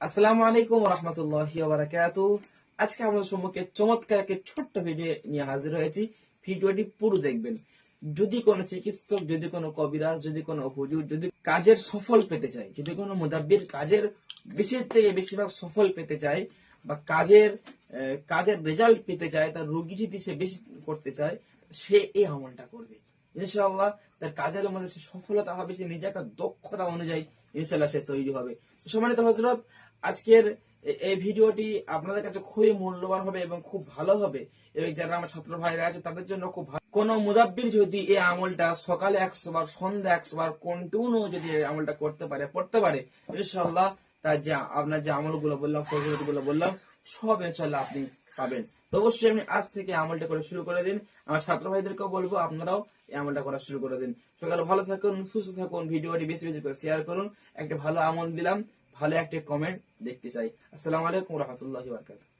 আসসালামু আলাইকুম রহমতুল্লাহি ওয়া বারাকাতুহু। আজকে আমাদের সম্মুখে চমৎকার একটি ছোট্ট ভিডিও নিয়ে হাজির হয়েছি। ভিডিওটি পুরো দেখবেন। যদি কোনো চিকিৎসক, যদি কোনো কবিরাজ, যদি কোনো হুজুর, যদি কাজের সফল পেতে চায়, যদি কোনো মুদাব্বির কাজের বেশি থেকে বেশিরভাগ সফল পেতে চায়, বা কাজের রেজাল্ট পেতে চায়, তার রোগী যদি সে বেশি করতে চায়, সে এই আমলটা করবে। ইনশাআল্লাহ তার কাজের মধ্যে সে সফলতা হবে, সে নিজে একটা দক্ষতা অনুযায়ী ইনশাআল্লাহ সে তৈরি হবে। সম্মানিত হযরত, আজকের এই ভিডিওটি আপনাদের কাছে খুবই মূল্যবান হবে এবং খুব ভালো হবে, এবং যারা আমার ছাত্র ভাইরা আছে তাদের জন্য খুব ভালো। কোন মুদাব্বির যদি এই আমলটা সকালে 100 বার, সন্ধ্যা 100 বার কন্টিনিউ যদি এই আমলটা পড়তে পারে, ইনশাআল্লাহ তার যে আপনার যে আমলগুলো বললাম, ফজিলতগুলো বললাম, সব ইনশাআল্লাহ আপনি পাবেন। তো অবশ্যই আপনি আজ থেকে আমলটা করে শুরু করে দিন। আমার ছাত্র ভাইদেরকেও বলবো আপনারাও এই আমলটা করা শুরু করে দিন। সকালে ভালো থাকুন, সুস্থ থাকুন, ভিডিওটি বেশি বেশি করে শেয়ার করুন। একটা ভালো আমল দিলাম, ভালো একটা কমেন্ট দেখতে চাই। আসসালামু আলাইকুম ওয়া রাহমাতুল্লাহি ওয়া বারাকাতুহু।